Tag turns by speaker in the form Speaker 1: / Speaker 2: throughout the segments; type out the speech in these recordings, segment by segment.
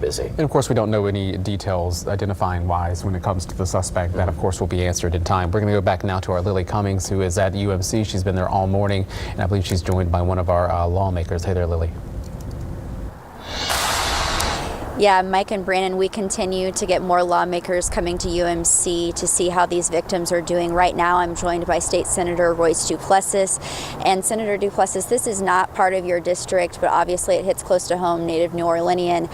Speaker 1: busy.
Speaker 2: And of course, we don't know any details identifying wise when it comes to the suspect. That, of course, will be answered in time. We're going to go back now to our Lily Cummings, who is at UMC. She's been there all morning, and I believe she's joined by one of our lawmakers. Hey there, Lily.
Speaker 3: Yeah, Mike and Brandon, we continue to get more lawmakers coming to UMC to see how these victims are doing. Right now, I'm joined by State Senator Royce Duplessis. And Senator Duplessis, this is not part of your district, but obviously it hits close to home, native New Orleanian.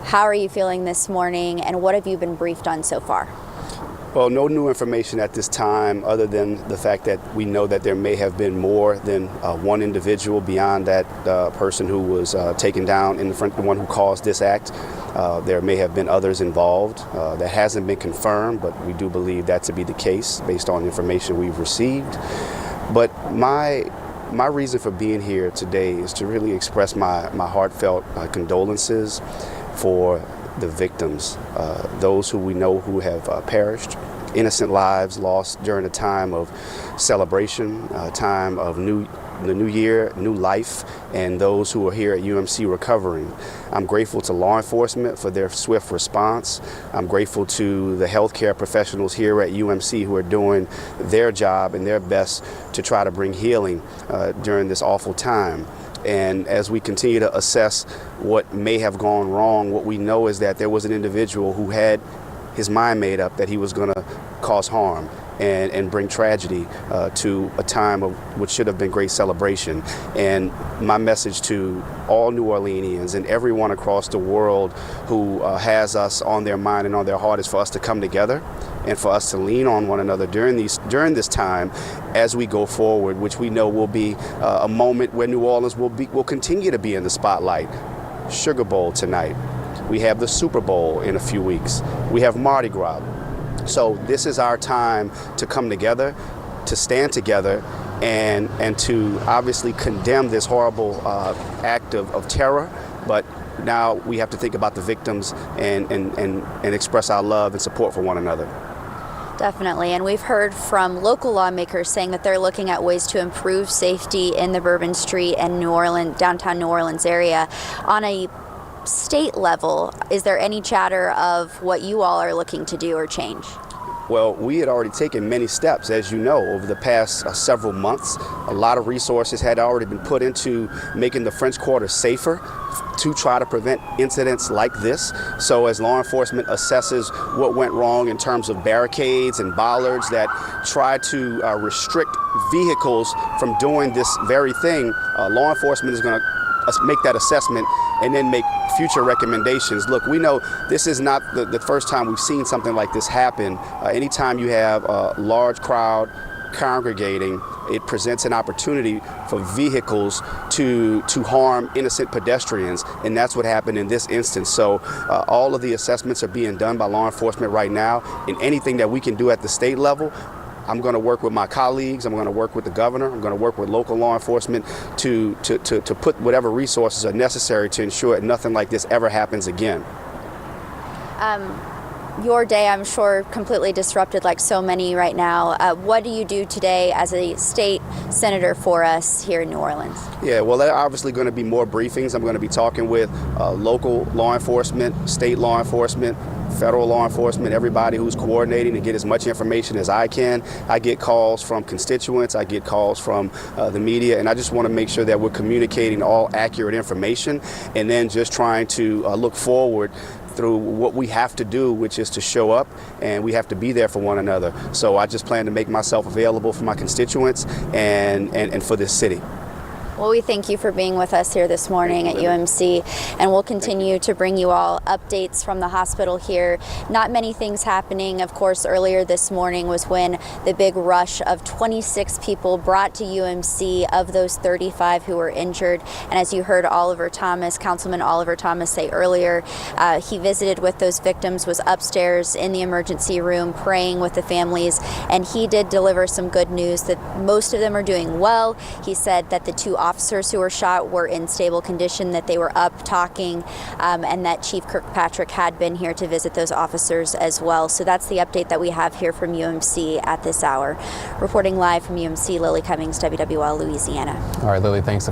Speaker 3: How are you feeling this morning, and what have you been briefed on so far?
Speaker 4: Well, no new information at this time other than the fact that we know that there may have been more than one individual beyond that person who was taken down in the front, the one who caused this act. There may have been others involved. That hasn't been confirmed, but we do believe that to be the case based on information we've received. But my reason for being here today is to really express my heartfelt condolences for the victims, those who we know who have perished, innocent lives lost during a time of celebration, a time of the new year, new life, and those who are here at UMC recovering. I'm grateful to law enforcement for their swift response. I'm grateful to the healthcare professionals here at UMC who are doing their job and their best to try to bring healing during this awful time. And as we continue to assess what may have gone wrong, what we know is that there was an individual who had his mind made up that he was going to cause harm and bring tragedy to a time of what should have been great celebration. And my message to all New Orleanians and everyone across the world who has us on their mind and on their heart is for us to come together and for us to lean on one another during this time as we go forward, which we know will be a moment where New Orleans will continue to be in the spotlight. Sugar Bowl tonight. We have the Super Bowl in a few weeks. We have Mardi Gras. So this is our time to come together, to stand together, and to obviously condemn this horrible act of terror. But now we have to think about the victims and express our love and support for one another.
Speaker 3: Definitely, and we've heard from local lawmakers saying that they're looking at ways to improve safety in the Bourbon Street and downtown New Orleans area. On a state level, is there any chatter of what you all are looking to do or change?
Speaker 4: Well, we had already taken many steps, as you know, over the past several months. A lot of resources had already been put into making the French Quarter safer to try to prevent incidents like this. So as law enforcement assesses what went wrong in terms of barricades and bollards that try to restrict vehicles from doing this very thing, law enforcement is going to make that assessment and then make future recommendations. Look, we know this is not the first time we've seen something like this happen. Anytime you have a large crowd congregating, it presents an opportunity for vehicles to harm innocent pedestrians, and that's what happened in this instance. So all of the assessments are being done by law enforcement right now, and anything that we can do at the state level, I'm going to work with my colleagues, I'm going to work with the governor, I'm going to work with local law enforcement to put whatever resources are necessary to ensure that nothing like this ever happens again.
Speaker 3: Your day, I'm sure, completely disrupted like so many right now. What do you do today as a state senator for us here in New Orleans?
Speaker 4: Yeah, well, there are obviously going to be more briefings. I'm going to be talking with local law enforcement, state law enforcement, federal law enforcement, everybody who's coordinating to get as much information as I can. I get calls from constituents, I get calls from the media, and I just want to make sure that we're communicating all accurate information and then just trying to look forward through what we have to do, which is to show up, and we have to be there for one another. So I just plan to make myself available for my constituents and for this city.
Speaker 3: Well, we thank you for being with us here this morning at UMC, and we'll continue to bring you all updates from the hospital here. Not many things happening. Of course, earlier this morning was when the big rush of 26 people brought to UMC, of those 35 who were injured. And as you heard Councilman Oliver Thomas say earlier, he visited with those victims, was upstairs in the emergency room praying with the families, and he did deliver some good news that most of them are doing well. He said that the two officers who were shot were in stable condition, that they were up talking, and that Chief Kirkpatrick had been here to visit those officers as well. So that's the update that we have here from UMC at this hour. Reporting live from UMC, Lily Cummings, WWL Louisiana.
Speaker 2: All right, Lily, thanks.